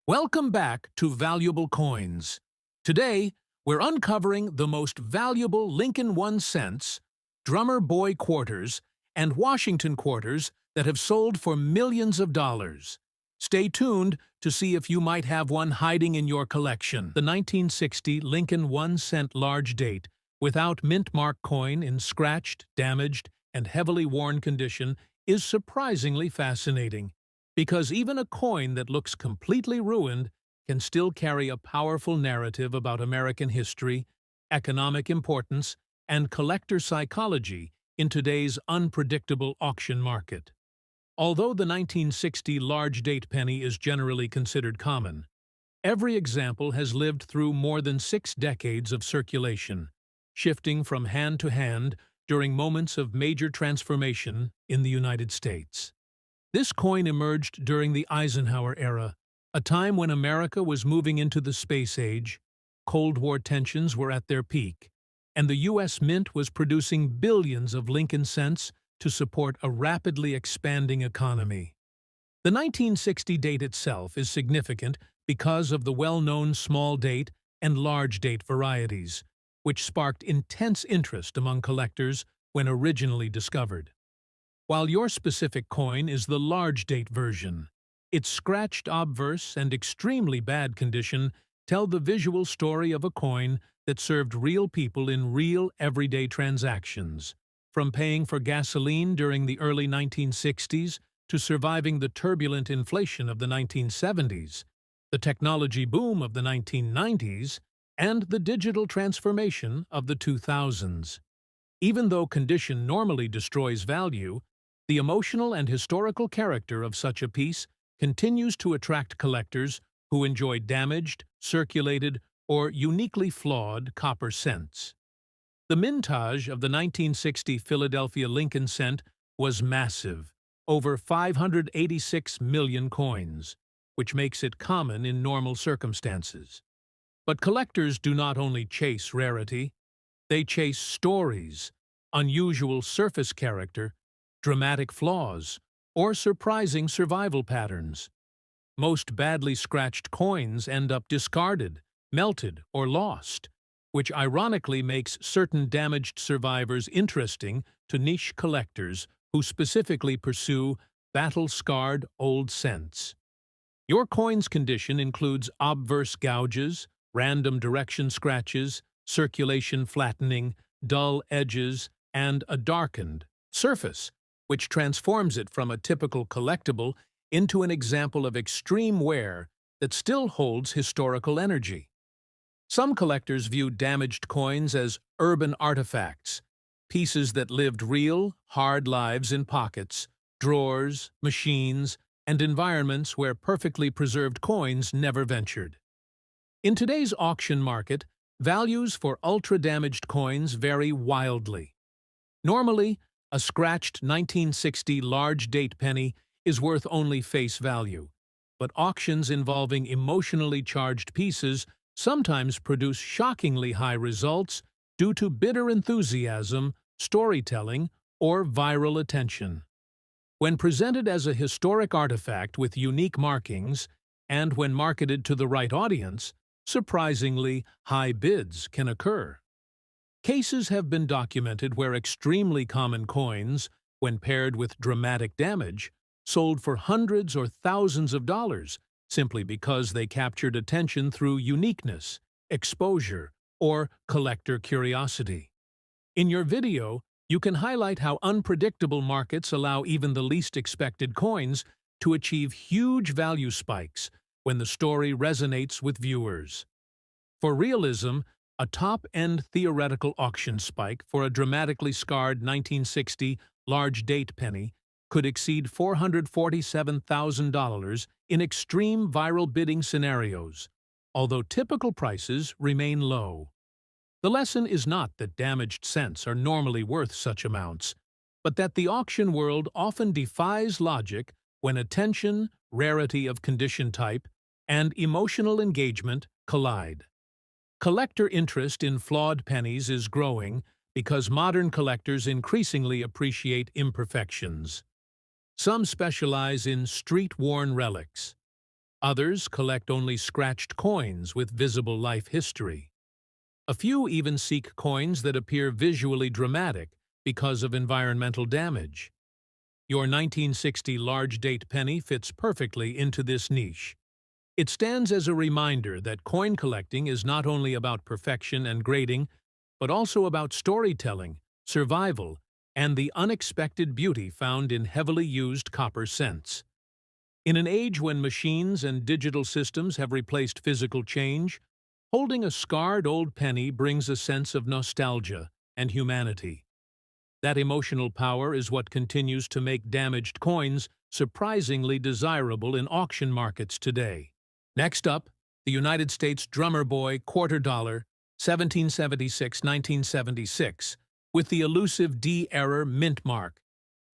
Welcome back to Valuable Coins. Today, we're uncovering the most valuable Lincoln 1 cents, Drummer Boy quarters, and Washington quarters that have sold for millions of dollars. Stay tuned to see if you might have one hiding in your collection. The 1960 Lincoln 1 cent large date, without mint mark coin in scratched, damaged, and heavily worn condition, is surprisingly fascinating, because even a coin that looks completely ruined can still carry a powerful narrative about American history, economic importance, and collector psychology in today's unpredictable auction market. Although the 1960 large-date penny is generally considered common, every example has lived through more than 6 decades of circulation, shifting from hand to hand during moments of major transformation in the United States. This coin emerged during the Eisenhower era, a time when America was moving into the space age, Cold War tensions were at their peak, and the U.S. Mint was producing billions of Lincoln cents to support a rapidly expanding economy. The 1960 date itself is significant because of the well-known small date and large date varieties, which sparked intense interest among collectors when originally discovered. While your specific coin is the large date version, its scratched obverse and extremely bad condition tell the visual story of a coin that served real people in real everyday transactions, from paying for gasoline during the early 1960s to surviving the turbulent inflation of the 1970s, the technology boom of the 1990s, and the digital transformation of the 2000s. Even though condition normally destroys value, the emotional and historical character of such a piece continues to attract collectors who enjoy damaged, circulated, or uniquely flawed copper cents. The mintage of the 1960 Philadelphia Lincoln cent was massive, over 586 million coins, which makes it common in normal circumstances. But collectors do not only chase rarity, they chase stories, unusual surface character, dramatic flaws, or surprising survival patterns. Most badly scratched coins end up discarded, melted, or lost, which ironically makes certain damaged survivors interesting to niche collectors who specifically pursue battle-scarred old cents. Your coin's condition includes obverse gouges, random direction scratches, circulation flattening, dull edges, and a darkened surface, which transforms it from a typical collectible into an example of extreme wear that still holds historical energy. Some collectors view damaged coins as urban artifacts, pieces that lived real, hard lives in pockets, drawers, machines, and environments where perfectly preserved coins never ventured. In today's auction market, values for ultra-damaged coins vary wildly. Normally, a scratched 1960 large date penny is worth only face value, but auctions involving emotionally charged pieces sometimes produce shockingly high results due to bitter enthusiasm, storytelling, or viral attention. When presented as a historic artifact with unique markings, and when marketed to the right audience, surprisingly high bids can occur. Cases have been documented where extremely common coins, when paired with dramatic damage, sold for hundreds or thousands of dollars simply because they captured attention through uniqueness, exposure, or collector curiosity. In your video, you can highlight how unpredictable markets allow even the least expected coins to achieve huge value spikes when the story resonates with viewers. For realism, a top-end theoretical auction spike for a dramatically scarred 1960 large date penny could exceed $447,000 in extreme viral bidding scenarios, although typical prices remain low. The lesson is not that damaged cents are normally worth such amounts, but that the auction world often defies logic when attention, rarity of condition type, and emotional engagement collide. Collector interest in flawed pennies is growing because modern collectors increasingly appreciate imperfections. Some specialize in street-worn relics. Others collect only scratched coins with visible life history. A few even seek coins that appear visually dramatic because of environmental damage. Your 1960 large-date penny fits perfectly into this niche. It stands as a reminder that coin collecting is not only about perfection and grading, but also about storytelling, survival, and the unexpected beauty found in heavily used copper cents. In an age when machines and digital systems have replaced physical change, holding a scarred old penny brings a sense of nostalgia and humanity. That emotional power is what continues to make damaged coins surprisingly desirable in auction markets today. Next up, the United States Drummer Boy $quarter, 1776-1976, with the elusive D-error mint mark.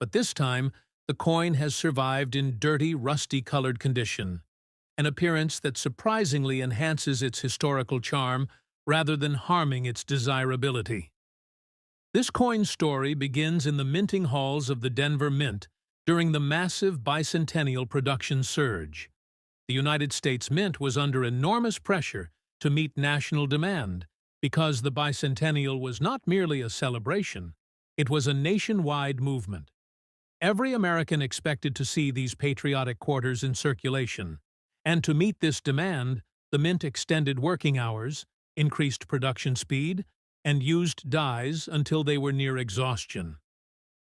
But this time, the coin has survived in dirty, rusty-colored condition, an appearance that surprisingly enhances its historical charm rather than harming its desirability. This coin's story begins in the minting halls of the Denver Mint during the massive Bicentennial production surge. The United States Mint was under enormous pressure to meet national demand because the Bicentennial was not merely a celebration, it was a nationwide movement. Every American expected to see these patriotic quarters in circulation, and to meet this demand, the Mint extended working hours, increased production speed, and used dies until they were near exhaustion.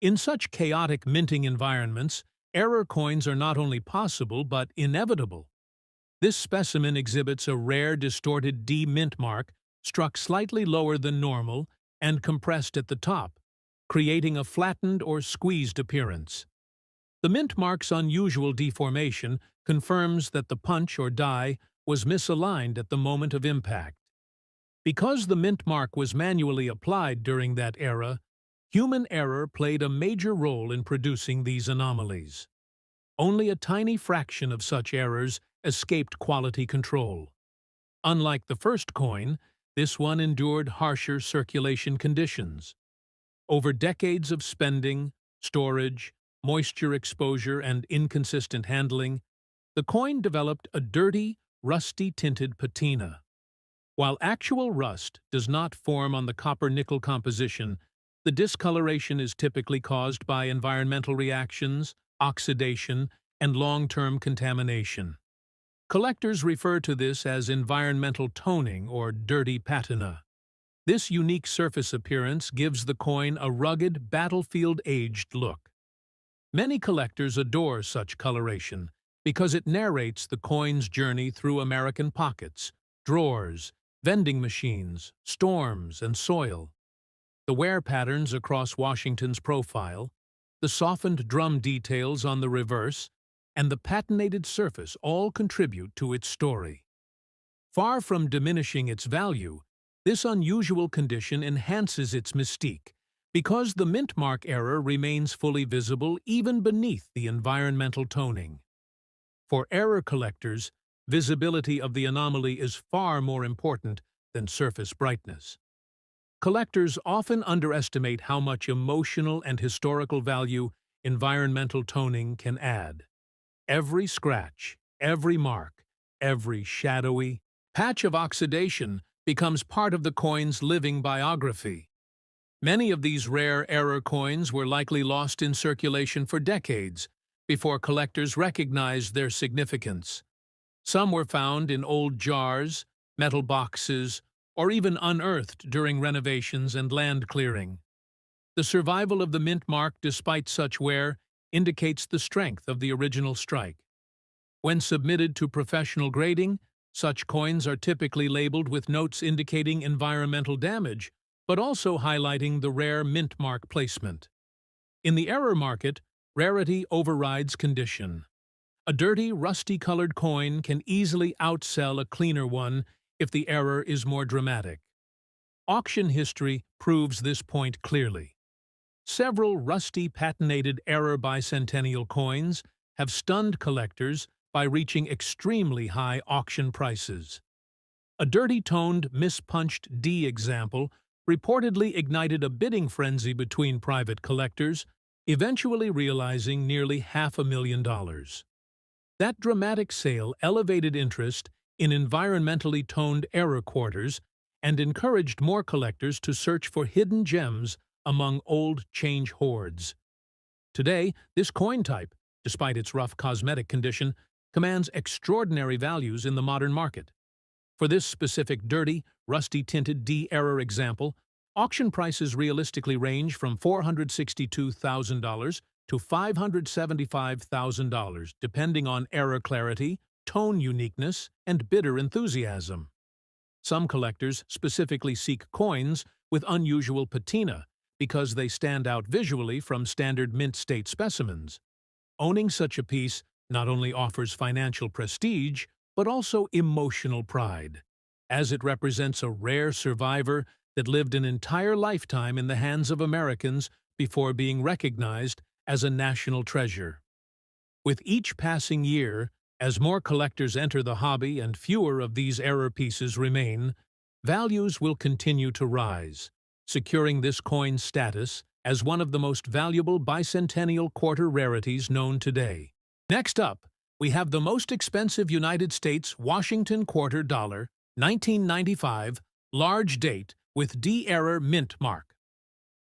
In such chaotic minting environments, error coins are not only possible but inevitable. This specimen exhibits a rare distorted D mint mark struck slightly lower than normal and compressed at the top, creating a flattened or squeezed appearance. The mint mark's unusual deformation confirms that the punch or die was misaligned at the moment of impact. Because the mint mark was manually applied during that era, human error played a major role in producing these anomalies. Only a tiny fraction of such errors escaped quality control. Unlike the first coin, this one endured harsher circulation conditions. Over decades of spending, storage, moisture exposure, and inconsistent handling, the coin developed a dirty, rusty-tinted patina. While actual rust does not form on the copper-nickel composition, the discoloration is typically caused by environmental reactions, oxidation, and long-term contamination. Collectors refer to this as environmental toning or dirty patina. This unique surface appearance gives the coin a rugged, battlefield-aged look. Many collectors adore such coloration because it narrates the coin's journey through American pockets, drawers, vending machines, storms, and soil. The wear patterns across Washington's profile, the softened drum details on the reverse, and the patinated surface all contribute to its story. Far from diminishing its value, this unusual condition enhances its mystique, because the mint mark error remains fully visible even beneath the environmental toning. For error collectors, visibility of the anomaly is far more important than surface brightness. Collectors often underestimate how much emotional and historical value environmental toning can add. Every scratch, every mark, every shadowy patch of oxidation becomes part of the coin's living biography. Many of these rare error coins were likely lost in circulation for decades before collectors recognized their significance. Some were found in old jars, metal boxes, or even unearthed during renovations and land clearing. The survival of the mint mark despite such wear indicates the strength of the original strike. When submitted to professional grading, such coins are typically labeled with notes indicating environmental damage, but also highlighting the rare mint mark placement. In the error market, rarity overrides condition. A dirty, rusty-colored coin can easily outsell a cleaner one if the error is more dramatic. Auction history proves this point clearly. Several rusty, patinated error bicentennial coins have stunned collectors by reaching extremely high auction prices. A dirty-toned, mispunched D example reportedly ignited a bidding frenzy between private collectors, eventually realizing nearly $500,000. That dramatic sale elevated interest in environmentally toned error quarters and encouraged more collectors to search for hidden gems among old change hoards. Today, this coin type, despite its rough cosmetic condition, commands extraordinary values in the modern market. For this specific dirty, rusty-tinted D-era example, auction prices realistically range from $462,000 to $575,000, depending on era clarity, tone uniqueness, and bidder enthusiasm. Some collectors specifically seek coins with unusual patina because they stand out visually from standard mint state specimens. Owning such a piece not only offers financial prestige, but also emotional pride, as it represents a rare survivor that lived an entire lifetime in the hands of Americans before being recognized as a national treasure. With each passing year, as more collectors enter the hobby and fewer of these error pieces remain, values will continue to rise, securing this coin's status as one of the most valuable bicentennial quarter rarities known today. Next up, we have the most expensive United States Washington quarter dollar, 1995, large date with D-era mint mark.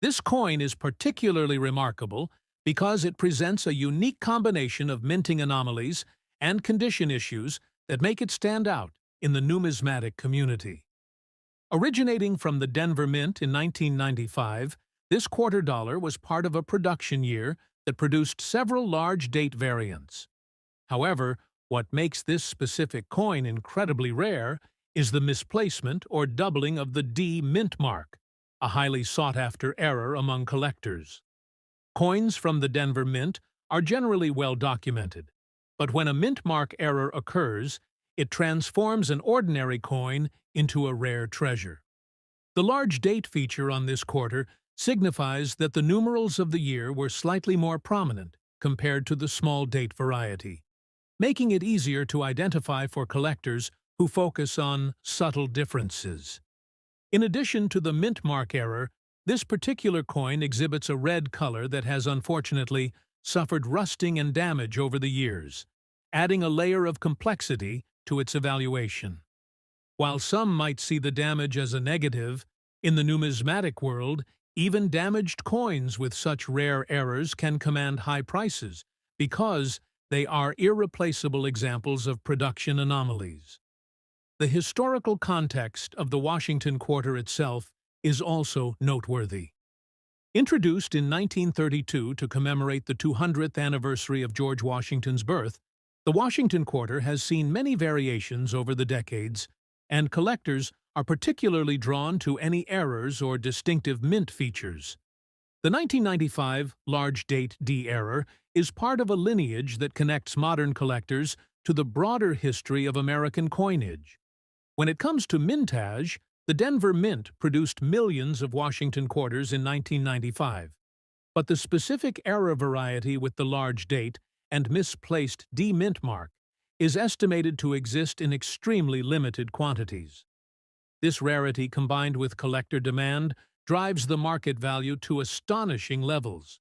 This coin is particularly remarkable because it presents a unique combination of minting anomalies and condition issues that make it stand out in the numismatic community. Originating from the Denver Mint in 1995, this quarter dollar was part of a production year that produced several large date variants. However, what makes this specific coin incredibly rare is the misplacement or doubling of the D mint mark, a highly sought-after error among collectors. Coins from the Denver Mint are generally well documented, but when a mint mark error occurs, it transforms an ordinary coin into a rare treasure. The large date feature on this quarter signifies that the numerals of the year were slightly more prominent compared to the small date variety, making it easier to identify for collectors who focus on subtle differences. In addition to the mint mark error, this particular coin exhibits a red color that has unfortunately suffered rusting and damage over the years, adding a layer of complexity to its evaluation. While some might see the damage as a negative, in the numismatic world, even damaged coins with such rare errors can command high prices because they are irreplaceable examples of production anomalies. The historical context of the Washington quarter itself is also noteworthy. Introduced in 1932 to commemorate the 200th anniversary of George Washington's birth, the Washington quarter has seen many variations over the decades, and collectors are particularly drawn to any errors or distinctive mint features. The 1995 large date D error is part of a lineage that connects modern collectors to the broader history of American coinage. When it comes to mintage, the Denver Mint produced millions of Washington quarters in 1995. But the specific error variety with the large date and misplaced D mint mark is estimated to exist in extremely limited quantities. This rarity, combined with collector demand, drives the market value to astonishing levels.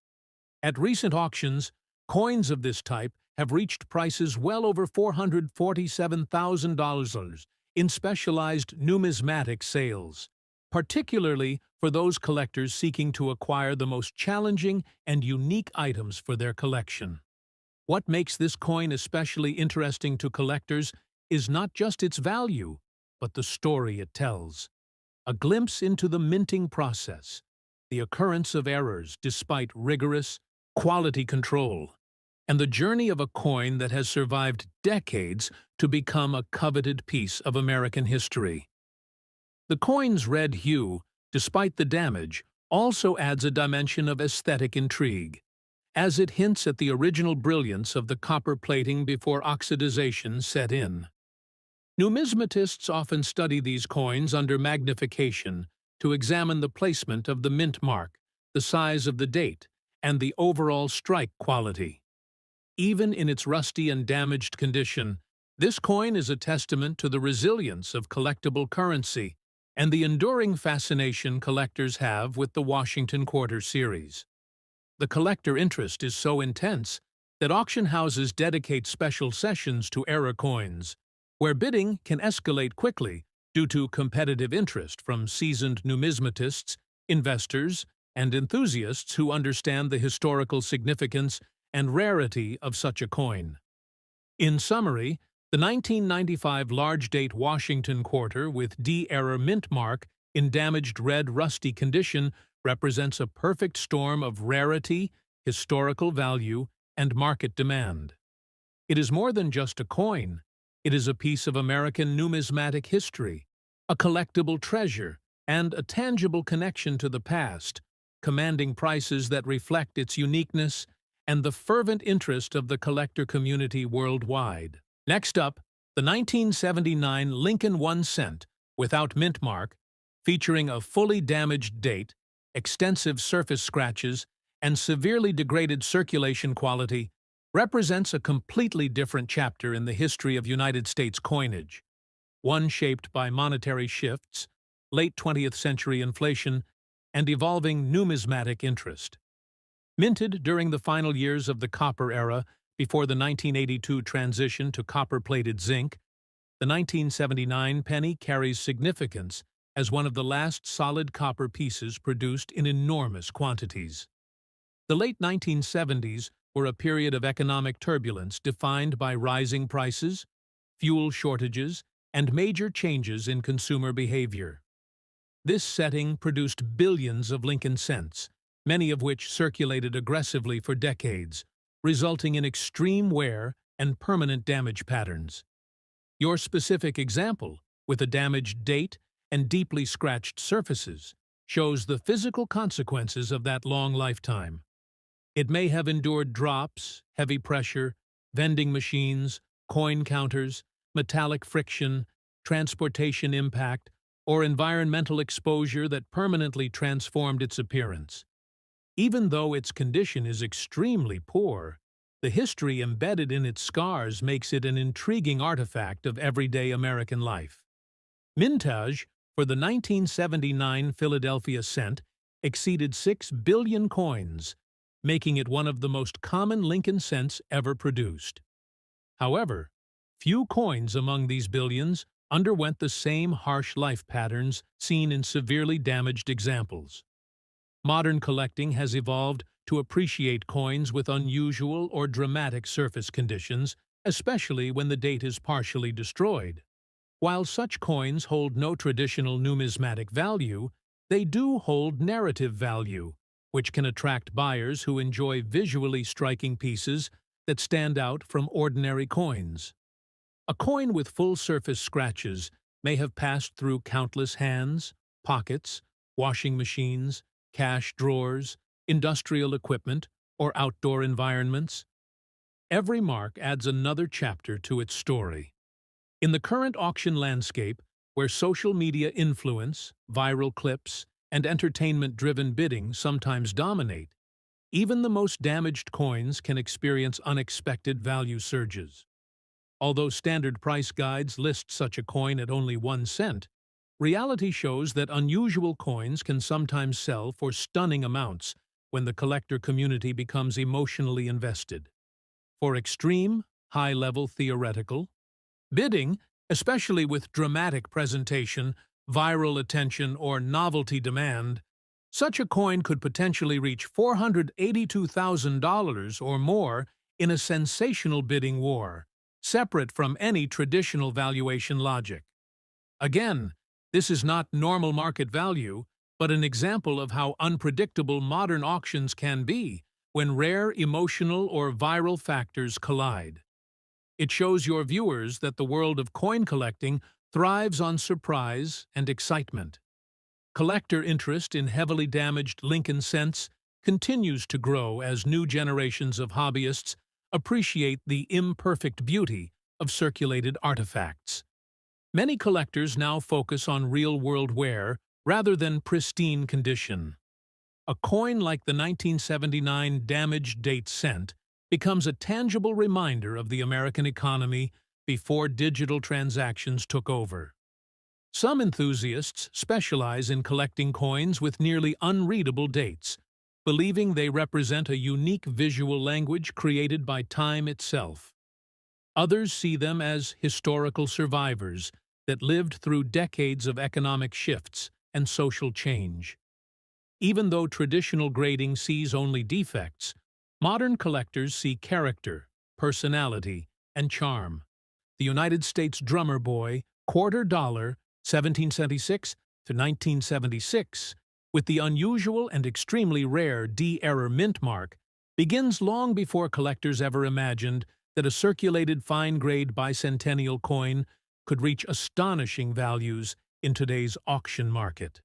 At recent auctions, coins of this type have reached prices well over $447,000 in specialized numismatic sales, particularly for those collectors seeking to acquire the most challenging and unique items for their collection. What makes this coin especially interesting to collectors is not just its value, but the story it tells. A glimpse into the minting process, the occurrence of errors despite rigorous quality control, and the journey of a coin that has survived decades to become a coveted piece of American history. The coin's red hue, despite the damage, also adds a dimension of aesthetic intrigue, as it hints at the original brilliance of the copper plating before oxidization set in. Numismatists often study these coins under magnification to examine the placement of the mint mark, the size of the date, and the overall strike quality. Even in its rusty and damaged condition, this coin is a testament to the resilience of collectible currency and the enduring fascination collectors have with the Washington Quarter series. The collector interest is so intense that auction houses dedicate special sessions to era coins, where bidding can escalate quickly due to competitive interest from seasoned numismatists, investors, and enthusiasts who understand the historical significance and rarity of such a coin. In summary, the 1995 large-date Washington quarter with D-era mint mark in damaged red rusty condition represents a perfect storm of rarity, historical value, and market demand. It is more than just a coin. It is a piece of American numismatic history, a collectible treasure, and a tangible connection to the past, commanding prices that reflect its uniqueness and the fervent interest of the collector community worldwide. Next up, the 1979 Lincoln 1 cent, without mint mark, featuring a fully damaged date, extensive surface scratches, and severely degraded circulation quality, represents a completely different chapter in the history of United States coinage, one shaped by monetary shifts, late 20th century inflation, and evolving numismatic interest. Minted during the final years of the copper era before the 1982 transition to copper-plated zinc, the 1979 penny carries significance as one of the last solid copper pieces produced in enormous quantities. The late 1970s were a period of economic turbulence defined by rising prices, fuel shortages, and major changes in consumer behavior. This setting produced billions of Lincoln cents, many of which circulated aggressively for decades, resulting in extreme wear and permanent damage patterns. Your specific example, with a damaged date and deeply scratched surfaces, shows the physical consequences of that long lifetime. It may have endured drops, heavy pressure, vending machines, coin counters, metallic friction, transportation impact, or environmental exposure that permanently transformed its appearance. Even though its condition is extremely poor, the history embedded in its scars makes it an intriguing artifact of everyday American life. Mintage for the 1979 Philadelphia cent exceeded 6 billion coins, making it one of the most common Lincoln cents ever produced. However, few coins among these billions underwent the same harsh life patterns seen in severely damaged examples. Modern collecting has evolved to appreciate coins with unusual or dramatic surface conditions, especially when the date is partially destroyed. While such coins hold no traditional numismatic value, they do hold narrative value, which can attract buyers who enjoy visually striking pieces that stand out from ordinary coins. A coin with full surface scratches may have passed through countless hands, pockets, washing machines, cash drawers, industrial equipment, or outdoor environments. Every mark adds another chapter to its story. In the current auction landscape, where social media influence, viral clips, and entertainment-driven bidding sometimes dominate, even the most damaged coins can experience unexpected value surges. Although standard price guides list such a coin at only 1 cent, reality shows that unusual coins can sometimes sell for stunning amounts when the collector community becomes emotionally invested. For extreme, high-level theoretical bidding, especially with dramatic presentation, viral attention, or novelty demand, such a coin could potentially reach $482,000 or more in a sensational bidding war, separate from any traditional valuation logic. Again, this is not normal market value, but an example of how unpredictable modern auctions can be when rare emotional or viral factors collide. It shows your viewers that the world of coin collecting thrives on surprise and excitement. Collector interest in heavily damaged Lincoln cents continues to grow as new generations of hobbyists appreciate the imperfect beauty of circulated artifacts. Many collectors now focus on real-world wear rather than pristine condition. A coin like the 1979 damaged date cent becomes a tangible reminder of the American economy before digital transactions took over. Some enthusiasts specialize in collecting coins with nearly unreadable dates, believing they represent a unique visual language created by time itself. Others see them as historical survivors that lived through decades of economic shifts and social change. Even though traditional grading sees only defects, modern collectors see character, personality, and charm. The United States Drummer Boy, quarter dollar, 1776 to 1976, with the unusual and extremely rare D-error mint mark, begins long before collectors ever imagined that a circulated fine-grade bicentennial coin could reach astonishing values in today's auction market.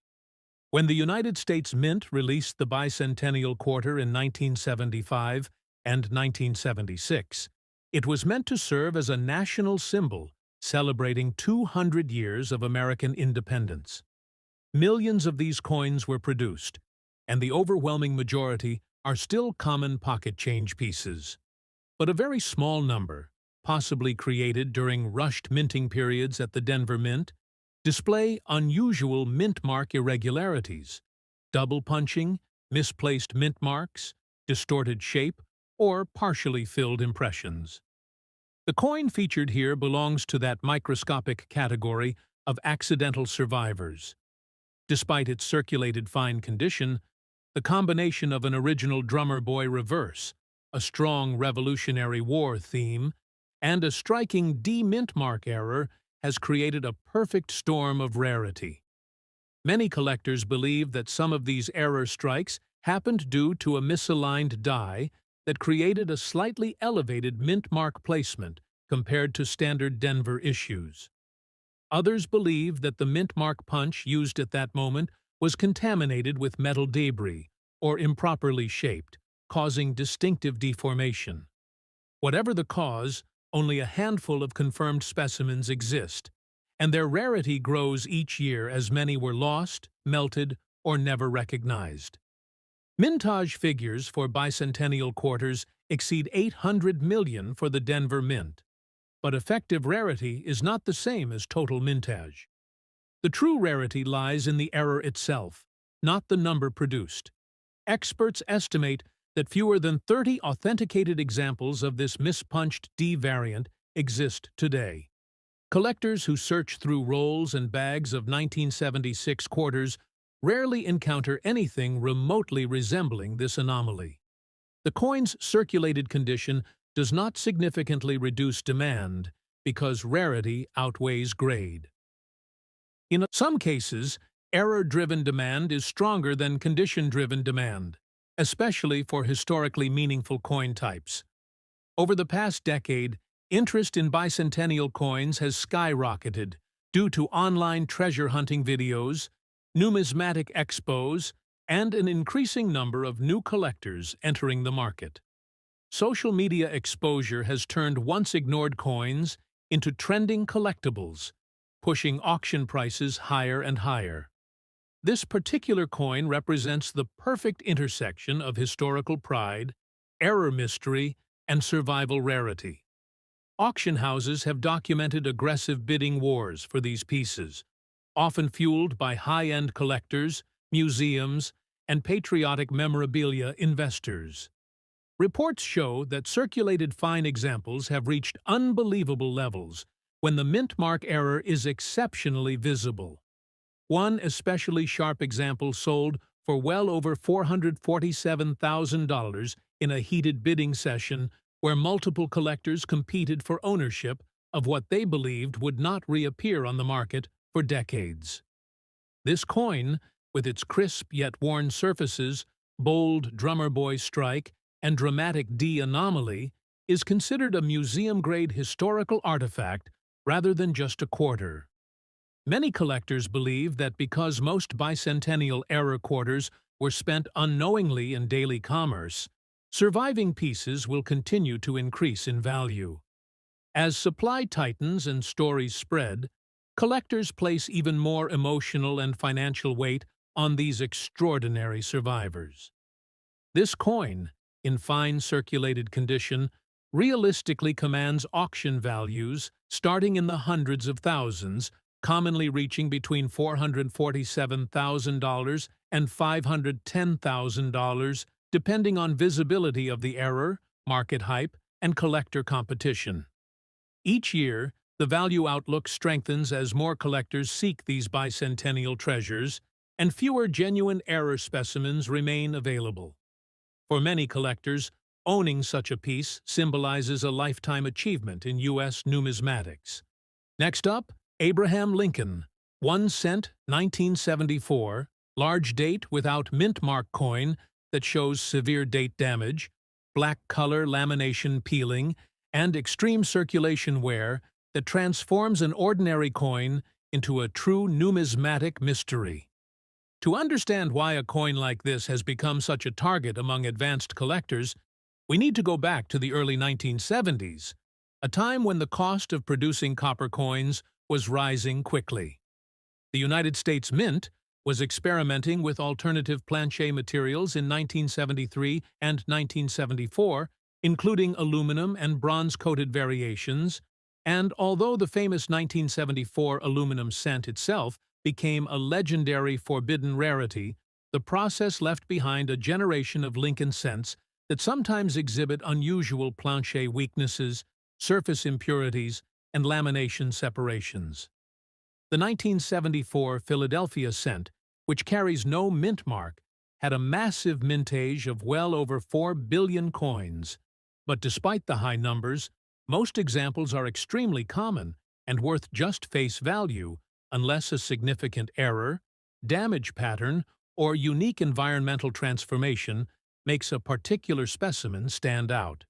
When the United States Mint released the bicentennial quarter in 1975 and 1976, it was meant to serve as a national symbol celebrating 200 years of American independence. Millions of these coins were produced, and the overwhelming majority are still common pocket change pieces. But a very small number, possibly created during rushed minting periods at the Denver Mint, display unusual mint mark irregularities, double punching, misplaced mint marks, distorted shape, or partially filled impressions. The coin featured here belongs to that microscopic category of accidental survivors. Despite its circulated fine condition, the combination of an original Drummer Boy reverse, a strong Revolutionary War theme, and a striking D-mint mark error has created a perfect storm of rarity. Many collectors believe that some of these error strikes happened due to a misaligned die that created a slightly elevated mint mark placement compared to standard Denver issues. Others believe that the mint mark punch used at that moment was contaminated with metal debris or improperly shaped, causing distinctive deformation. Whatever the cause, only a handful of confirmed specimens exist, and their rarity grows each year as many were lost, melted, or never recognized. Mintage figures for bicentennial quarters exceed 800 million for the Denver Mint, but effective rarity is not the same as total mintage. The true rarity lies in the error itself, not the number produced. Experts estimate that fewer than 30 authenticated examples of this mispunched D variant exist today. Collectors who search through rolls and bags of 1976 quarters rarely encounter anything remotely resembling this anomaly. The coin's circulated condition does not significantly reduce demand because rarity outweighs grade. In some cases, error-driven demand is stronger than condition-driven demand, especially for historically meaningful coin types. Over the past decade, interest in bicentennial coins has skyrocketed due to online treasure hunting videos, numismatic expos, and an increasing number of new collectors entering the market. Social media exposure has turned once-ignored coins into trending collectibles, pushing auction prices higher and higher. This particular coin represents the perfect intersection of historical pride, error mystery, and survival rarity. Auction houses have documented aggressive bidding wars for these pieces, often fueled by high-end collectors, museums, and patriotic memorabilia investors. Reports show that circulated fine examples have reached unbelievable levels when the mint mark error is exceptionally visible. One especially sharp example sold for well over $447,000 in a heated bidding session where multiple collectors competed for ownership of what they believed would not reappear on the market for decades. This coin, with its crisp yet worn surfaces, bold Drummer Boy strike, and dramatic D anomaly, is considered a museum-grade historical artifact rather than just a quarter. Many collectors believe that because most bicentennial error quarters were spent unknowingly in daily commerce, surviving pieces will continue to increase in value. As supply tightens and stories spread, collectors place even more emotional and financial weight on these extraordinary survivors. This coin, in fine circulated condition, realistically commands auction values starting in the hundreds of thousands, commonly reaching between $447,000 and $510,000, depending on visibility of the error, market hype, and collector competition. Each year, the value outlook strengthens as more collectors seek these bicentennial treasures, and fewer genuine error specimens remain available. For many collectors, owning such a piece symbolizes a lifetime achievement in U.S. numismatics. Next up, Abraham Lincoln, 1 cent, 1974, large date without mint mark coin that shows severe date damage, black color lamination peeling, and extreme circulation wear that transforms an ordinary coin into a true numismatic mystery. To understand why a coin like this has become such a target among advanced collectors, we need to go back to the early 1970s, a time when the cost of producing copper coins was rising quickly. The United States Mint was experimenting with alternative planche materials in 1973 and 1974, including aluminum and bronze-coated variations, and although the famous 1974 aluminum cent itself became a legendary forbidden rarity, the process left behind a generation of Lincoln cents that sometimes exhibit unusual planche weaknesses, surface impurities, and lamination separations. The 1974 Philadelphia cent, which carries no mint mark, had a massive mintage of well over 4 billion coins. But despite the high numbers, most examples are extremely common and worth just face value unless a significant error, damage pattern, or unique environmental transformation makes a particular specimen stand out.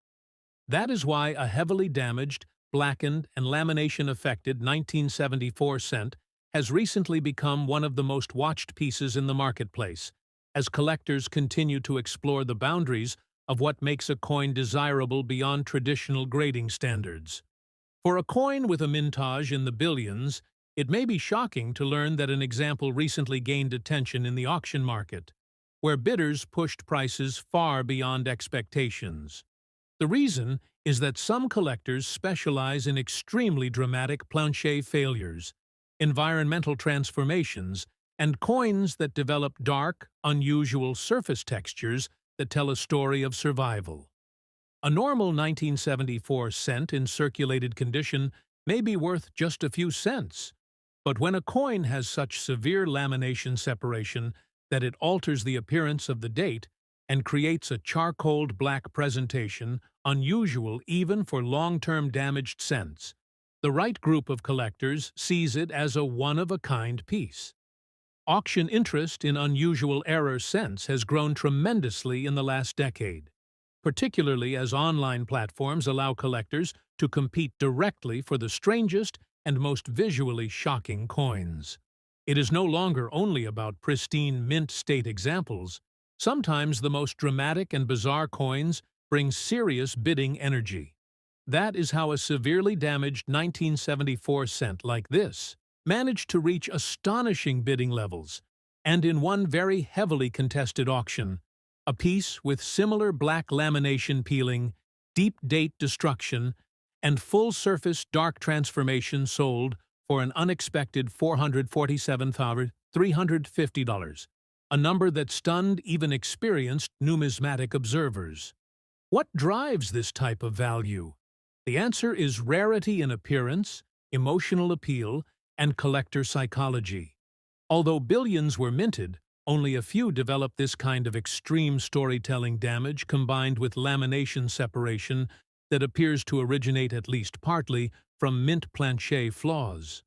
That is why a heavily damaged, blackened, and lamination-affected 1974 cent has recently become one of the most watched pieces in the marketplace, as collectors continue to explore the boundaries of what makes a coin desirable beyond traditional grading standards. For a coin with a mintage in the billions, it may be shocking to learn that an example recently gained attention in the auction market, where bidders pushed prices far beyond expectations. The reason is that some collectors specialize in extremely dramatic planche failures, environmental transformations, and coins that develop dark, unusual surface textures that tell a story of survival. A normal 1974 cent in circulated condition may be worth just a few cents, but when a coin has such severe lamination separation that it alters the appearance of the date and creates a charcoaled black presentation, unusual even for long-term damaged cents, the right group of collectors sees it as a one-of-a-kind piece. Auction interest in unusual error cents has grown tremendously in the last decade, particularly as online platforms allow collectors to compete directly for the strangest and most visually shocking coins. It is no longer only about pristine mint state examples. Sometimes the most dramatic and bizarre coins bring serious bidding energy. That is how a severely damaged 1974 cent like this managed to reach astonishing bidding levels, and in one very heavily contested auction, a piece with similar black lamination peeling, deep date destruction, and full-surface dark transformation sold for an unexpected $447,350, a number that stunned even experienced numismatic observers. What drives this type of value? The answer is rarity in appearance, emotional appeal, and collector psychology. Although billions were minted, only a few developed this kind of extreme storytelling damage combined with lamination separation that appears to originate at least partly from mint planche flaws.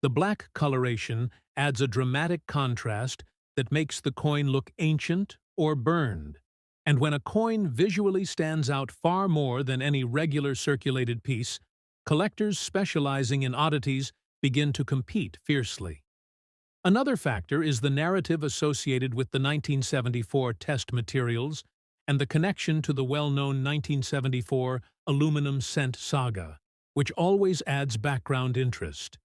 The black coloration adds a dramatic contrast that makes the coin look ancient or burned. And when a coin visually stands out far more than any regular circulated piece, collectors specializing in oddities begin to compete fiercely. Another factor is the narrative associated with the 1974 test materials and the connection to the well-known 1974 aluminum cent saga, which always adds background interest.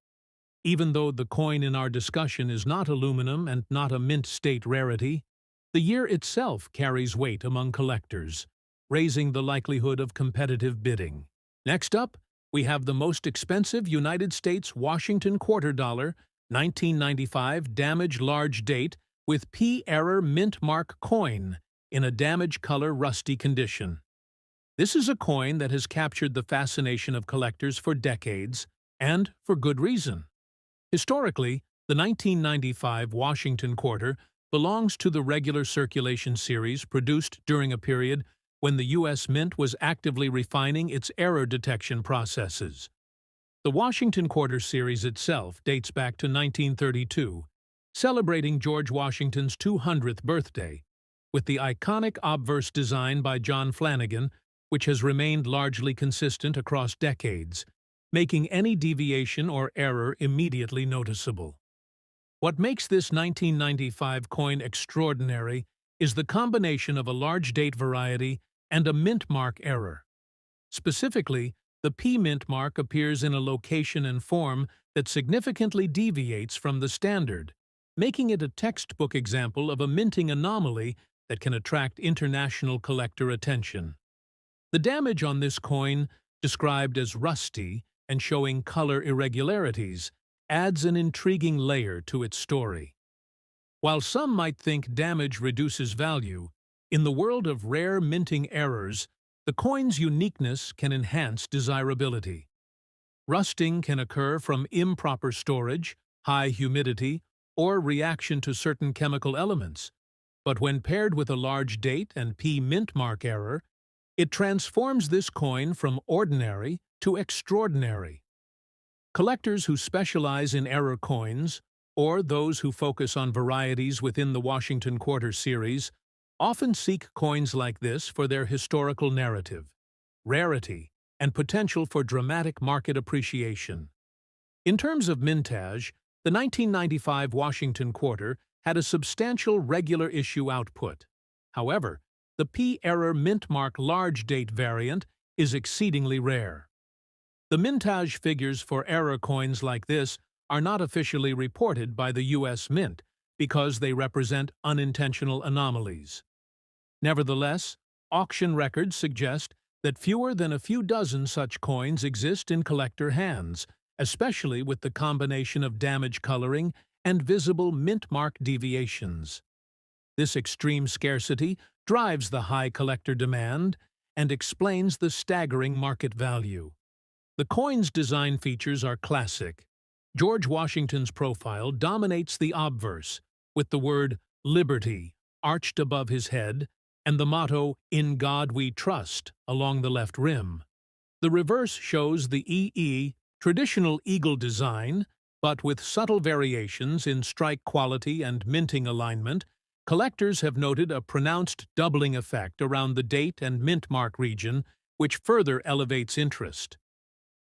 Even though the coin in our discussion is not aluminum and not a mint state rarity, the year itself carries weight among collectors, raising the likelihood of competitive bidding. Next up, we have the most expensive United States Washington quarter dollar, 1995 damaged large date with P-error mint mark coin in a damage color rusty condition. This is a coin that has captured the fascination of collectors for decades, and for good reason. Historically, the 1995 Washington Quarter belongs to the regular circulation series produced during a period when the U.S. Mint was actively refining its error detection processes. The Washington Quarter series itself dates back to 1932, celebrating George Washington's 200th birthday, with the iconic obverse design by John Flanagan, which has remained largely consistent across decades, making any deviation or error immediately noticeable. What makes this 1995 coin extraordinary is the combination of a large date variety and a mint mark error. Specifically, the P mint mark appears in a location and form that significantly deviates from the standard, making it a textbook example of a minting anomaly that can attract international collector attention. The damage on this coin, described as rusty and showing color irregularities, adds an intriguing layer to its story. While some might think damage reduces value, in the world of rare minting errors, the coin's uniqueness can enhance desirability. Rusting can occur from improper storage, high humidity, or reaction to certain chemical elements, but when paired with a large date and P mint mark error, it transforms this coin from ordinary to extraordinary. Collectors who specialize in error coins, or those who focus on varieties within the Washington Quarter series, often seek coins like this for their historical narrative, rarity, and potential for dramatic market appreciation. In terms of mintage, the 1995 Washington Quarter had a substantial regular issue output. However, the P-error mint mark large date variant is exceedingly rare. The mintage figures for error coins like this are not officially reported by the U.S. Mint because they represent unintentional anomalies. Nevertheless, auction records suggest that fewer than a few dozen such coins exist in collector hands, especially with the combination of damage coloring and visible mint mark deviations. This extreme scarcity drives the high collector demand and explains the staggering market value. The coin's design features are classic. George Washington's profile dominates the obverse, with the word "Liberty" arched above his head and the motto "In God We Trust" along the left rim. The reverse shows the EE, traditional eagle design, but with subtle variations in strike quality and minting alignment. Collectors have noted a pronounced doubling effect around the date and mint mark region, which further elevates interest.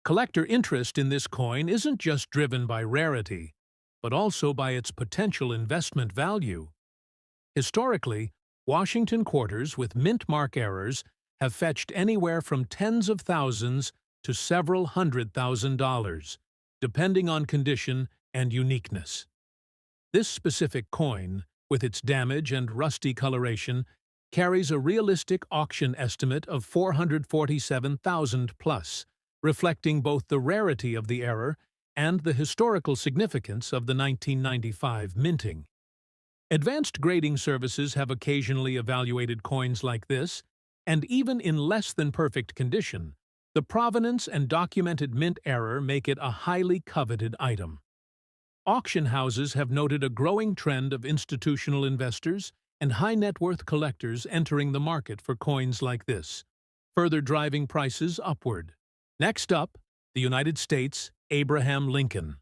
Collector interest in this coin isn't just driven by rarity, but also by its potential investment value. Historically, Washington Quarters with mint mark errors have fetched anywhere from tens of thousands to several $100,000, depending on condition and uniqueness. This specific coin, with its damage and rusty coloration, carries a realistic auction estimate of $447,000 plus, reflecting both the rarity of the error and the historical significance of the 1995 minting. Advanced grading services have occasionally evaluated coins like this, and even in less than perfect condition, the provenance and documented mint error make it a highly coveted item. Auction houses have noted a growing trend of institutional investors and high-net-worth collectors entering the market for coins like this, further driving prices upward. Next up, the United States Abraham Lincoln.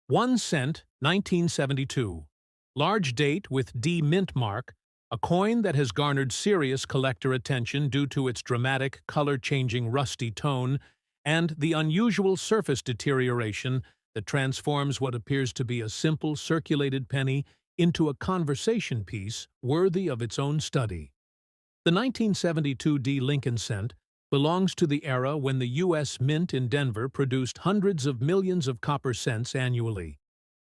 1 cent, 1972. Large date with D mint mark, a coin that has garnered serious collector attention due to its dramatic, color-changing rusty tone and the unusual surface deterioration that transforms what appears to be a simple circulated penny into a conversation piece worthy of its own study. The 1972 D Lincoln cent belongs to the era when the U.S. Mint in Denver produced hundreds of millions of copper cents annually.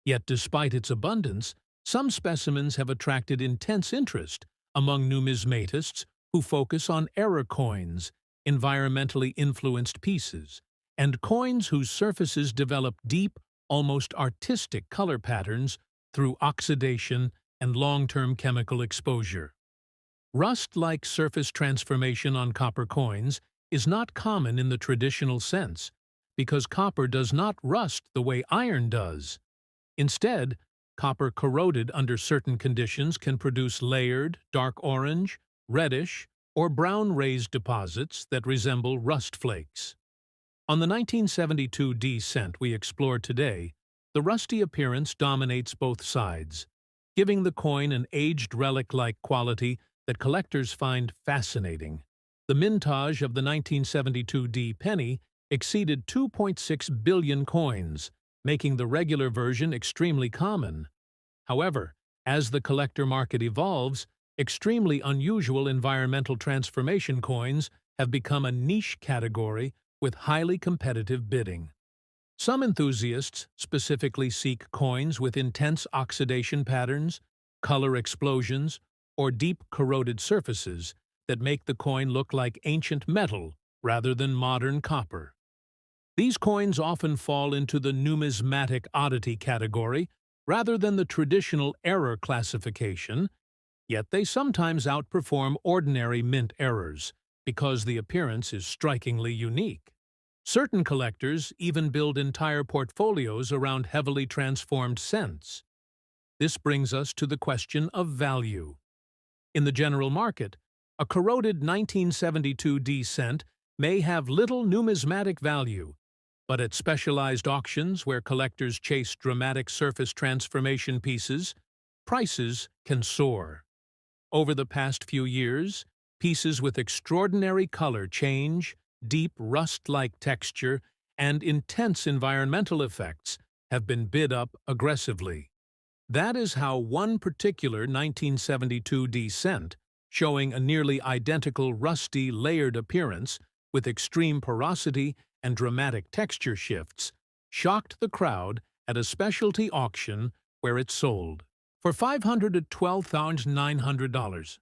Yet despite its abundance, some specimens have attracted intense interest among numismatists who focus on error coins, environmentally influenced pieces, and coins whose surfaces develop deep, almost artistic color patterns through oxidation and long-term chemical exposure. Rust-like surface transformation on copper coins is not common in the traditional sense, because copper does not rust the way iron does. Instead, copper corroded under certain conditions can produce layered, dark orange, reddish, or brown raised deposits that resemble rust flakes. On the 1972D cent we explored today, the rusty appearance dominates both sides, giving the coin an aged relic-like quality that collectors find fascinating. The mintage of the 1972D penny exceeded 2.6 billion coins, making the regular version extremely common. However, as the collector market evolves, extremely unusual environmental transformation coins have become a niche category with highly competitive bidding. Some enthusiasts specifically seek coins with intense oxidation patterns, color explosions, or deep corroded surfaces that make the coin look like ancient metal rather than modern copper. These coins often fall into the numismatic oddity category rather than the traditional error classification, yet they sometimes outperform ordinary mint errors because the appearance is strikingly unique. Certain collectors even build entire portfolios around heavily transformed cents. This brings us to the question of value. In the general market, a corroded 1972D cent may have little numismatic value, but at specialized auctions where collectors chase dramatic surface transformation pieces, prices can soar. Over the past few years, pieces with extraordinary color change, deep rust-like texture, and intense environmental effects have been bid up aggressively. That is how one particular 1972D cent, showing a nearly identical rusty layered appearance with extreme porosity and dramatic texture shifts, shocked the crowd at a specialty auction where it sold for $512,900.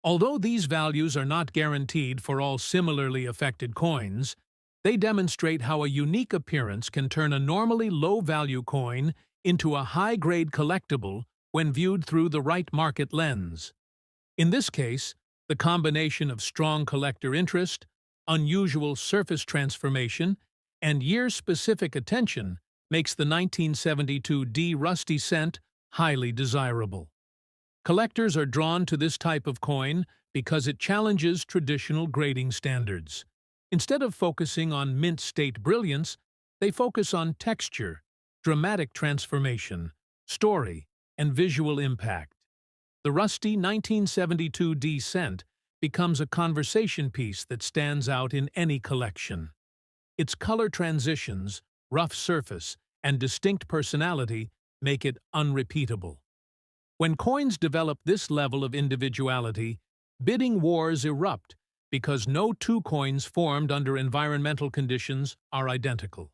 Although these values are not guaranteed for all similarly affected coins, they demonstrate how a unique appearance can turn a normally low-value coin into a high-grade collectible when viewed through the right market lens. In this case, the combination of strong collector interest, unusual surface transformation, and year-specific attention makes the 1972D rusty cent highly desirable. Collectors are drawn to this type of coin because it challenges traditional grading standards. Instead of focusing on mint-state brilliance, they focus on texture, dramatic transformation, story, and visual impact. The rusty 1972D cent becomes a conversation piece that stands out in any collection. Its color transitions, rough surface, and distinct personality make it unrepeatable. When coins develop this level of individuality, bidding wars erupt because no two coins formed under environmental conditions are identical.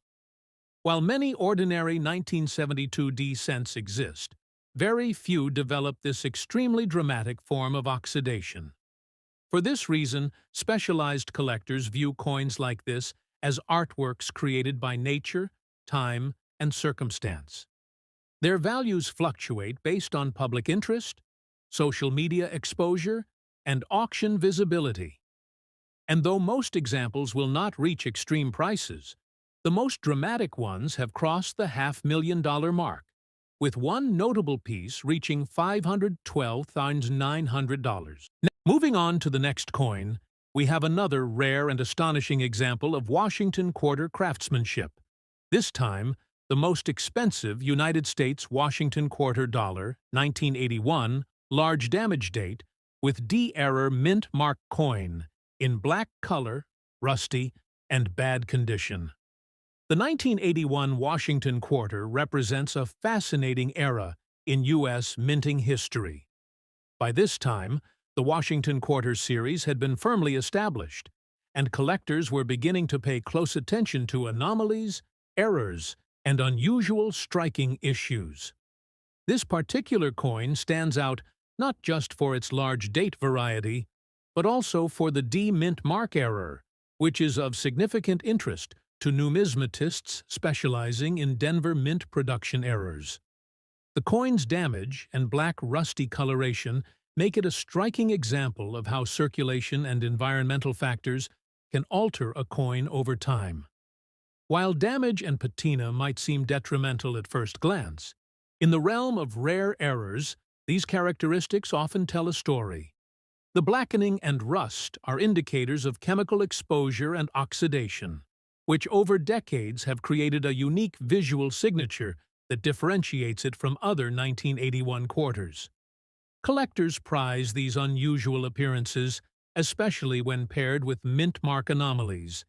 While many ordinary 1972D cents exist, very few develop this extremely dramatic form of oxidation. For this reason, specialized collectors view coins like this as artworks created by nature, time, and circumstance. Their values fluctuate based on public interest, social media exposure, and auction visibility. And though most examples will not reach extreme prices, the most dramatic ones have crossed the $500,000 mark, with one notable piece reaching $512,900. Moving on to the next coin, we have another rare and astonishing example of Washington quarter craftsmanship. This time, the most expensive United States Washington quarter dollar, 1981, large damage date, with D-error mint mark coin, in black color, rusty, and bad condition. The 1981 Washington quarter represents a fascinating era in U.S. minting history. By this time, the Washington quarter series had been firmly established, and collectors were beginning to pay close attention to anomalies, errors, and unusual striking issues. This particular coin stands out not just for its large date variety, but also for the D-mint mark error, which is of significant interest to numismatists specializing in Denver mint production errors. The coin's damage and black rusty coloration make it a striking example of how circulation and environmental factors can alter a coin over time. While damage and patina might seem detrimental at first glance, in the realm of rare errors, these characteristics often tell a story. The blackening and rust are indicators of chemical exposure and oxidation, which over decades have created a unique visual signature that differentiates it from other 1981 quarters. Collectors prize these unusual appearances, especially when paired with mint mark anomalies,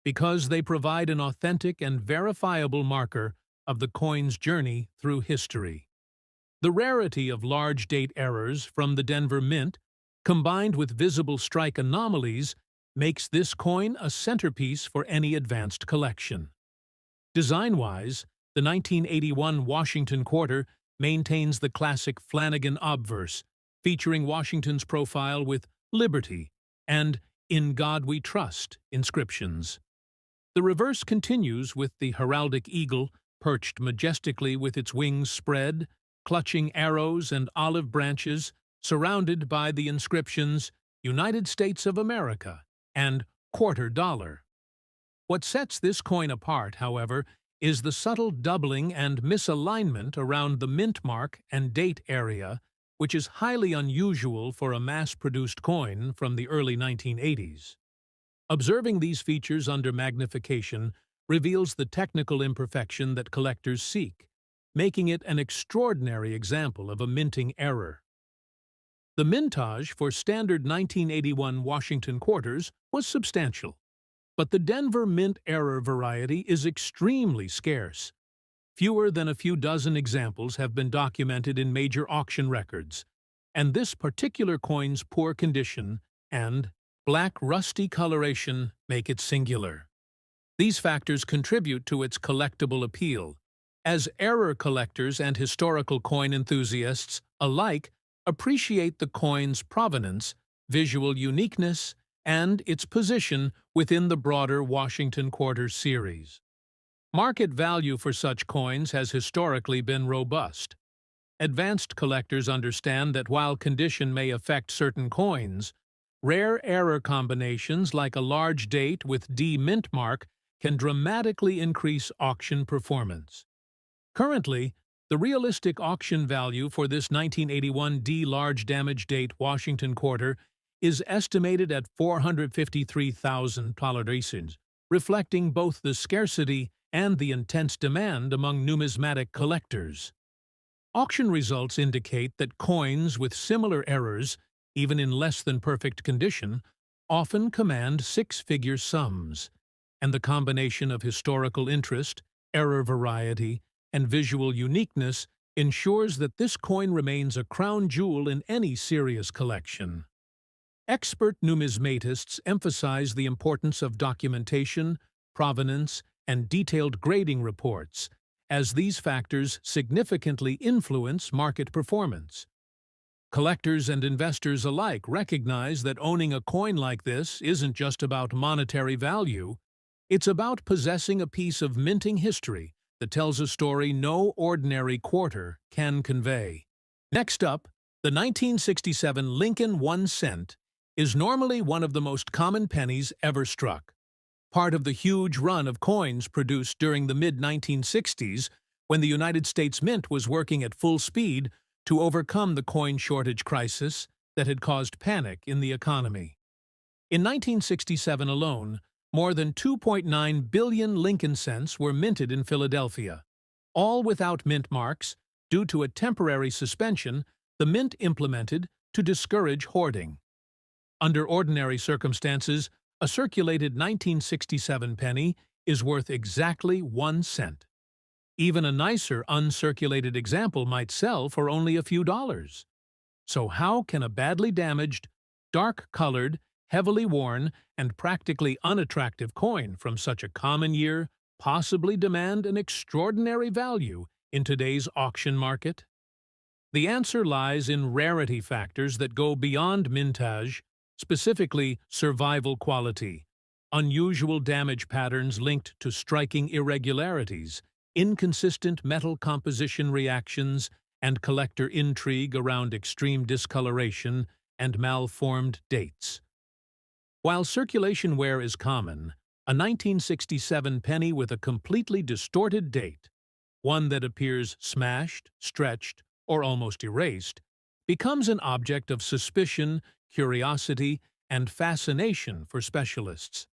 because they provide an authentic and verifiable marker of the coin's journey through history. The rarity of large date errors from the Denver Mint, combined with visible strike anomalies, makes this coin a centerpiece for any advanced collection. Design-wise, the 1981 Washington quarter maintains the classic Flanagan obverse, featuring Washington's profile with "Liberty" and "In God We Trust" inscriptions. The reverse continues with the heraldic eagle perched majestically with its wings spread, clutching arrows and olive branches, surrounded by the inscriptions "United States of America" and "Quarter Dollar." What sets this coin apart, however, is the subtle doubling and misalignment around the mint mark and date area, which is highly unusual for a mass-produced coin from the early 1980s. Observing these features under magnification reveals the technical imperfection that collectors seek, making it an extraordinary example of a minting error. The mintage for standard 1981 Washington quarters was substantial, but the Denver Mint error variety is extremely scarce. Fewer than a few dozen examples have been documented in major auction records, and this particular coin's poor condition and black rusty coloration make it singular. These factors contribute to its collectible appeal, as error collectors and historical coin enthusiasts alike appreciate the coin's provenance, visual uniqueness, and its position within the broader Washington Quarter series. Market value for such coins has historically been robust. Advanced collectors understand that while condition may affect certain coins, rare error combinations like a large date with D mint mark can dramatically increase auction performance. Currently, the realistic auction value for this 1981 D large damage date Washington quarter is estimated at $453,000, reflecting both the scarcity and the intense demand among numismatic collectors. Auction results indicate that coins with similar errors, even in less than perfect condition, often command six-figure sums, and the combination of historical interest, error variety, and visual uniqueness ensures that this coin remains a crown jewel in any serious collection. Expert numismatists emphasize the importance of documentation, provenance, and detailed grading reports, as these factors significantly influence market performance. Collectors and investors alike recognize that owning a coin like this isn't just about monetary value, it's about possessing a piece of minting history that tells a story no ordinary quarter can convey. Next up, the 1967 Lincoln 1 cent is normally one of the most common pennies ever struck, part of the huge run of coins produced during the mid-1960s when the United States Mint was working at full speed to overcome the coin shortage crisis that had caused panic in the economy. In 1967 alone, more than 2.9 billion Lincoln cents were minted in Philadelphia, all without mint marks due to a temporary suspension the Mint implemented to discourage hoarding. Under ordinary circumstances, a circulated 1967 penny is worth exactly 1 cent. Even a nicer uncirculated example might sell for only a few dollars. So how can a badly damaged, dark-colored, heavily worn, and practically unattractive coin from such a common year possibly demand an extraordinary value in today's auction market? The answer lies in rarity factors that go beyond mintage, specifically survival quality, unusual damage patterns linked to striking irregularities, inconsistent metal composition reactions, and collector intrigue around extreme discoloration and malformed dates. While circulation wear is common, a 1967 penny with a completely distorted date, one that appears smashed, stretched, or almost erased, becomes an object of suspicion, curiosity, and fascination for specialists.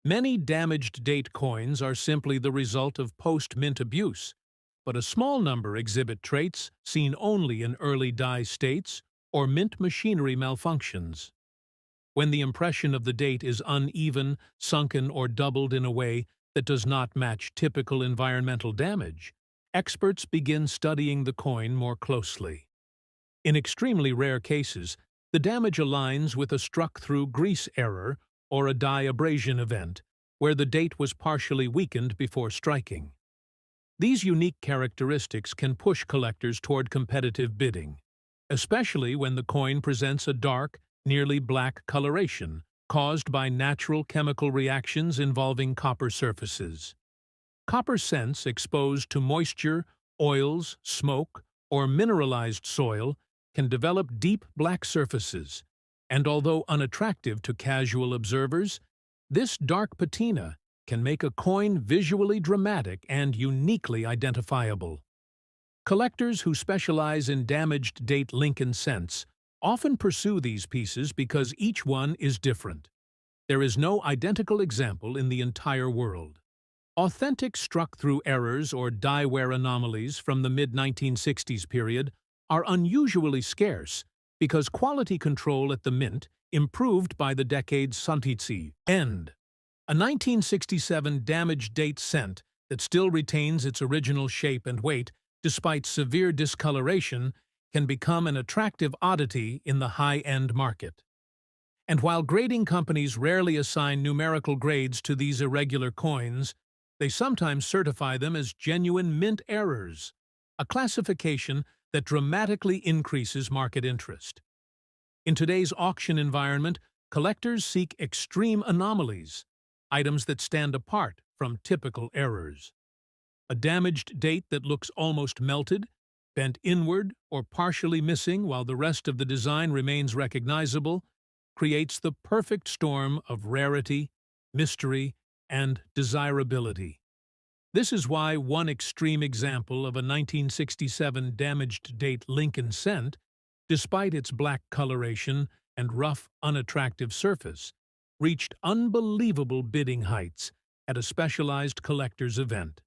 Many damaged date coins are simply the result of post-mint abuse, but a small number exhibit traits seen only in early die states or mint machinery malfunctions. When the impression of the date is uneven, sunken, or doubled in a way that does not match typical environmental damage, experts begin studying the coin more closely. In extremely rare cases, the damage aligns with a struck-through grease error or a die abrasion event, where the date was partially weakened before striking. These unique characteristics can push collectors toward competitive bidding, especially when the coin presents a dark, nearly black coloration caused by natural chemical reactions involving copper surfaces. Copper cents exposed to moisture, oils, smoke, or mineralized soil can develop deep black surfaces, and although unattractive to casual observers, this dark patina can make a coin visually dramatic and uniquely identifiable. Collectors who specialize in damaged date Lincoln cents often pursue these pieces because each one is different. There is no identical example in the entire world. Authentic struck-through errors or die wear anomalies from the mid-1960s period are unusually scarce because quality control at the mint improved by the decade's Santitsi end. A 1967 damaged date cent that still retains its original shape and weight despite severe discoloration can become an attractive oddity in the high-end market. And while grading companies rarely assign numerical grades to these irregular coins, they sometimes certify them as genuine mint errors, a classification that dramatically increases market interest. In today's auction environment, collectors seek extreme anomalies, items that stand apart from typical errors. A damaged date that looks almost melted, bent inward, or partially missing while the rest of the design remains recognizable, creates the perfect storm of rarity, mystery, and desirability. This is why one extreme example of a 1967 damaged date Lincoln cent, despite its black coloration and rough, unattractive surface, reached unbelievable bidding heights at a specialized collector's event.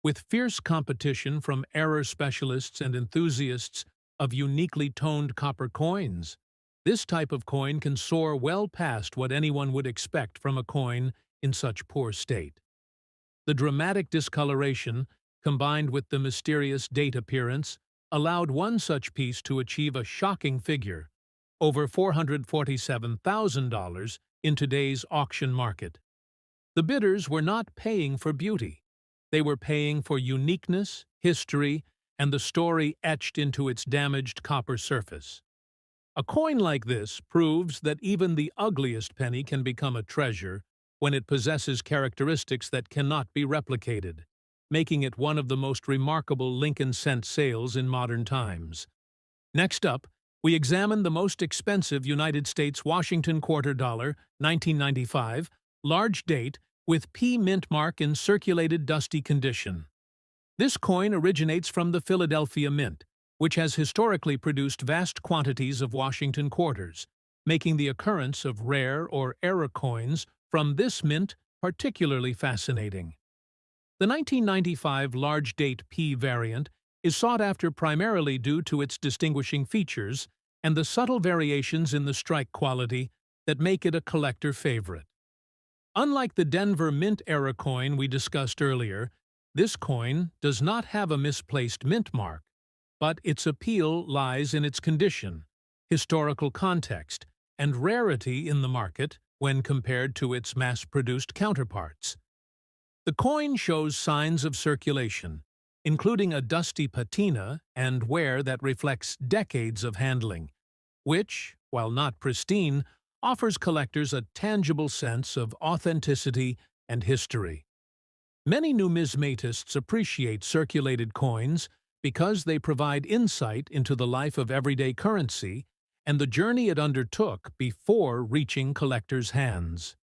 With fierce competition from error specialists and enthusiasts of uniquely toned copper coins, this type of coin can soar well past what anyone would expect from a coin in such poor state. The dramatic discoloration, combined with the mysterious date appearance, allowed one such piece to achieve a shocking figure, over $447,000 in today's auction market. The bidders were not paying for beauty. They were paying for uniqueness, history, and the story etched into its damaged copper surface. A coin like this proves that even the ugliest penny can become a treasure when it possesses characteristics that cannot be replicated, making it one of the most remarkable Lincoln cent sales in modern times. Next up, we examine the most expensive United States Washington quarter dollar, 1995, large date, with P mint mark in circulated dusty condition. This coin originates from the Philadelphia Mint, which has historically produced vast quantities of Washington quarters, making the occurrence of rare or error coins from this mint particularly fascinating. The 1995 large date P variant is sought after primarily due to its distinguishing features and the subtle variations in the strike quality that make it a collector favorite. Unlike the Denver Mint era coin we discussed earlier, this coin does not have a misplaced mint mark, but its appeal lies in its condition, historical context, and rarity in the market when compared to its mass-produced counterparts. The coin shows signs of circulation, including a dusty patina and wear that reflects decades of handling, which, while not pristine, offers collectors a tangible sense of authenticity and history. Many numismatists appreciate circulated coins because they provide insight into the life of everyday currency and the journey it undertook before reaching collectors' hands.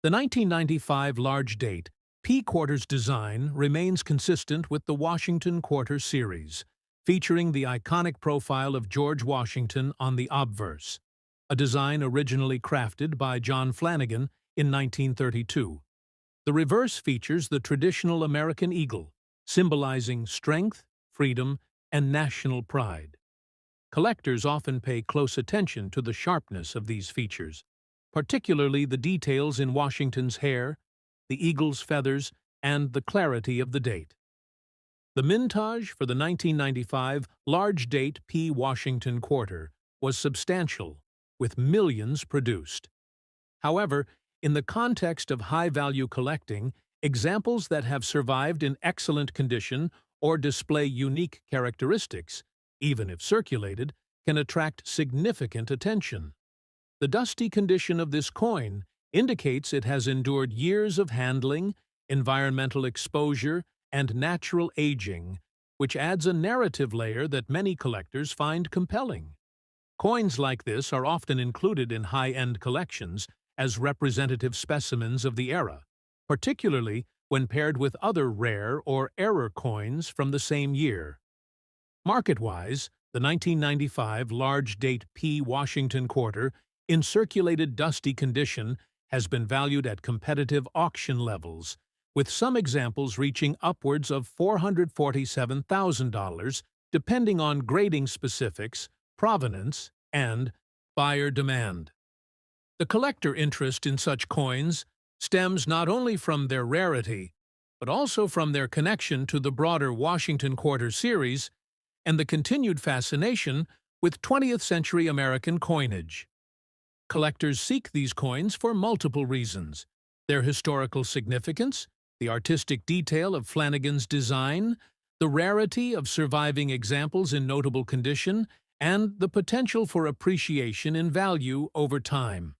The 1995 large date P quarters design remains consistent with the Washington Quarter series, featuring the iconic profile of George Washington on the obverse, a design originally crafted by John Flanagan in 1932. The reverse features the traditional American eagle, symbolizing strength, freedom, and national pride. Collectors often pay close attention to the sharpness of these features, particularly the details in Washington's hair, the eagle's feathers, and the clarity of the date. The mintage for the 1995 large date P. Washington Quarter was substantial, with millions produced. However, in the context of high-value collecting, examples that have survived in excellent condition or display unique characteristics, even if circulated, can attract significant attention. The dusty condition of this coin indicates it has endured years of handling, environmental exposure, and natural aging, which adds a narrative layer that many collectors find compelling. Coins like this are often included in high-end collections as representative specimens of the era, particularly when paired with other rare or error coins from the same year. Market-wise, the 1995 large date P. Washington Quarter, in circulated dusty condition, has been valued at competitive auction levels, with some examples reaching upwards of $447,000, depending on grading specifics, provenance, and buyer demand. The collector interest in such coins stems not only from their rarity, but also from their connection to the broader Washington Quarter series and the continued fascination with 20th-century American coinage. Collectors seek these coins for multiple reasons: their historical significance, the artistic detail of Flanagan's design, the rarity of surviving examples in notable condition, and the potential for appreciation in value over time.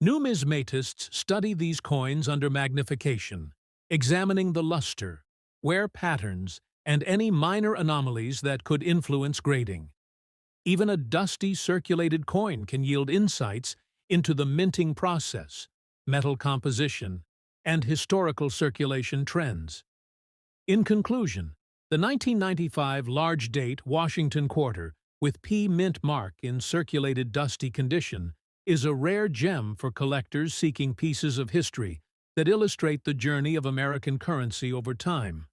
Numismatists study these coins under magnification, examining the luster, wear patterns, and any minor anomalies that could influence grading. Even a dusty circulated coin can yield insights into the minting process, metal composition, and historical circulation trends. In conclusion, the 1995 large date Washington Quarter with P mint mark in circulated dusty condition is a rare gem for collectors seeking pieces of history that illustrate the journey of American currency over time.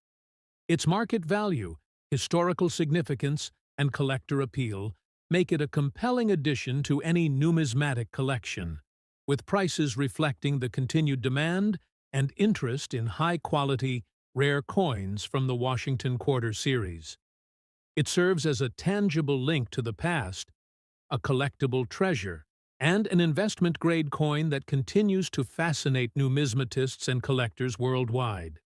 Its market value, historical significance, and collector appeal make it a compelling addition to any numismatic collection, with prices reflecting the continued demand and interest in high-quality, rare coins from the Washington Quarter series. It serves as a tangible link to the past, a collectible treasure, and an investment-grade coin that continues to fascinate numismatists and collectors worldwide,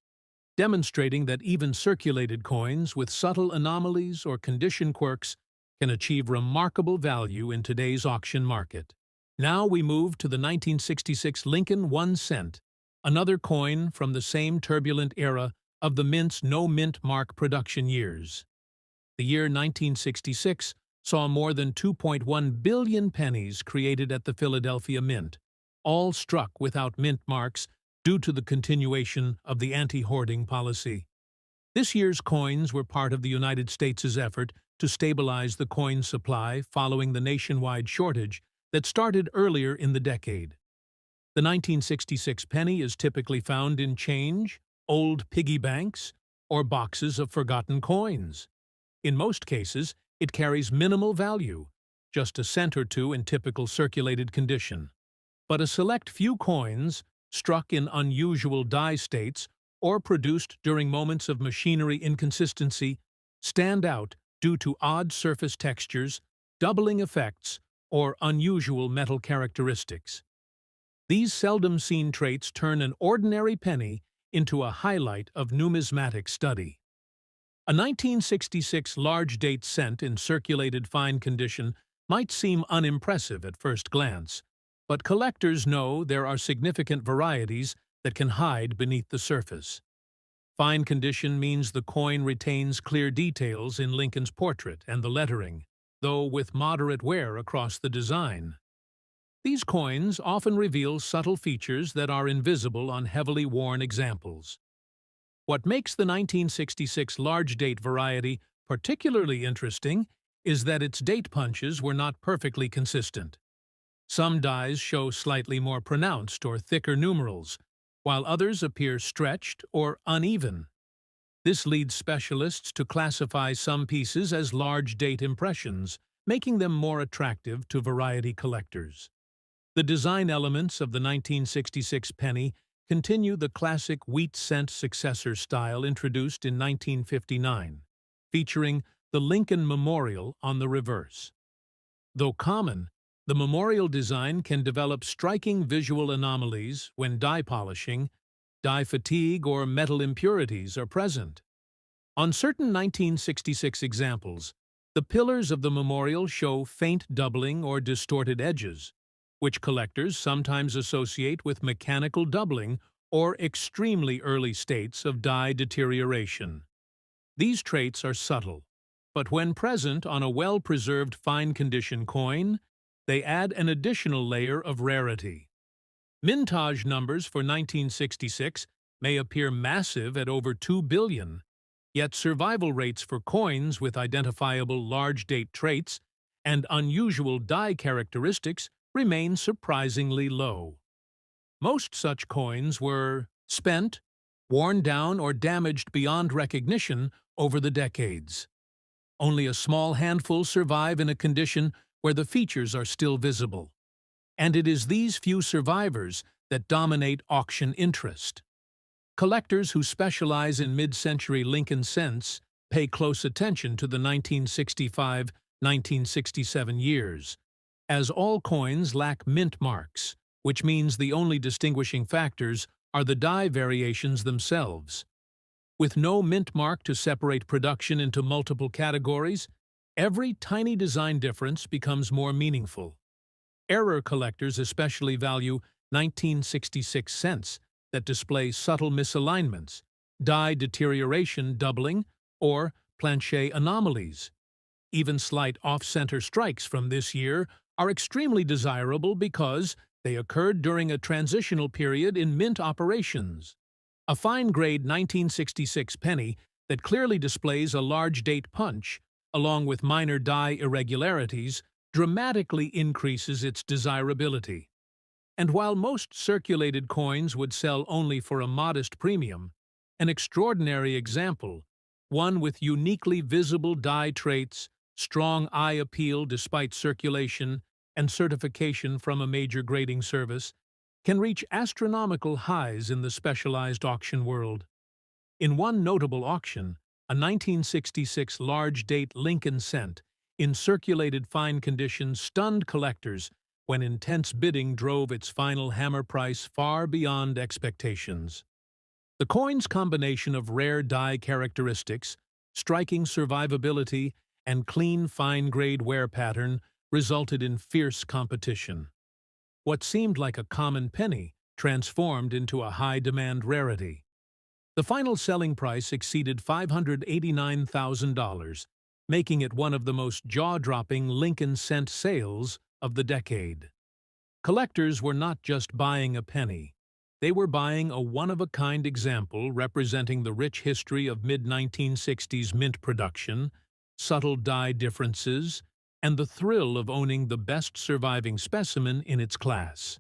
demonstrating that even circulated coins with subtle anomalies or condition quirks can achieve remarkable value in today's auction market. Now we move to the 1966 Lincoln 1 cent, another coin from the same turbulent era of the mint's no-mint mark production years. The year 1966 saw more than 2.1 billion pennies created at the Philadelphia Mint, all struck without mint marks due to the continuation of the anti-hoarding policy. This year's coins were part of the United States' effort to stabilize the coin supply following the nationwide shortage that started earlier in the decade. The 1966 penny is typically found in change, old piggy banks, or boxes of forgotten coins. In most cases, it carries minimal value, just a cent or two in typical circulated condition. But a select few coins, struck in unusual die states or produced during moments of machinery inconsistency, stand out due to odd surface textures, doubling effects, or unusual metal characteristics. These seldom-seen traits turn an ordinary penny into a highlight of numismatic study. A 1966 large-date cent in circulated fine condition might seem unimpressive at first glance, but collectors know there are significant varieties that can hide beneath the surface. Fine condition means the coin retains clear details in Lincoln's portrait and the lettering, though with moderate wear across the design. These coins often reveal subtle features that are invisible on heavily worn examples. What makes the 1966 large date variety particularly interesting is that its date punches were not perfectly consistent. Some dies show slightly more pronounced or thicker numerals, while others appear stretched or uneven. This leads specialists to classify some pieces as large date impressions, making them more attractive to variety collectors. The design elements of the 1966 penny continue the classic wheat cent successor style introduced in 1959, featuring the Lincoln Memorial on the reverse. Though common, the memorial design can develop striking visual anomalies when die polishing, die fatigue, or metal impurities are present. On certain 1966 examples, the pillars of the memorial show faint doubling or distorted edges, which collectors sometimes associate with mechanical doubling or extremely early states of die deterioration. These traits are subtle, but when present on a well-preserved fine-condition coin, they add an additional layer of rarity. Mintage numbers for 1966 may appear massive at over 2 billion, yet survival rates for coins with identifiable large-date traits and unusual die characteristics remain surprisingly low. Most such coins were spent, worn down, or damaged beyond recognition over the decades. Only a small handful survive in a condition where the features are still visible. And it is these few survivors that dominate auction interest. Collectors who specialize in mid-century Lincoln cents pay close attention to the 1965-1967 years, as all coins lack mint marks, which means the only distinguishing factors are the die variations themselves. With no mint mark to separate production into multiple categories, every tiny design difference becomes more meaningful. Error collectors especially value 1966 cents that display subtle misalignments, die deterioration doubling, or planchet anomalies. Even slight off-center strikes from this year are extremely desirable because they occurred during a transitional period in mint operations. A fine-grade 1966 penny that clearly displays a large date punch, along with minor die irregularities, dramatically increases its desirability. And while most circulated coins would sell only for a modest premium, an extraordinary example, one with uniquely visible die traits, strong eye appeal despite circulation, and certification from a major grading service, can reach astronomical highs in the specialized auction world. In one notable auction, a 1966 large-date Lincoln cent in circulated fine condition stunned collectors when intense bidding drove its final hammer price far beyond expectations. The coin's combination of rare die characteristics, striking survivability, and clean fine-grade wear pattern resulted in fierce competition. What seemed like a common penny transformed into a high-demand rarity. The final selling price exceeded $589,000, making it one of the most jaw-dropping Lincoln cent sales of the decade. Collectors were not just buying a penny. They were buying a one-of-a-kind example representing the rich history of mid-1960s mint production, subtle die differences, and the thrill of owning the best surviving specimen in its class.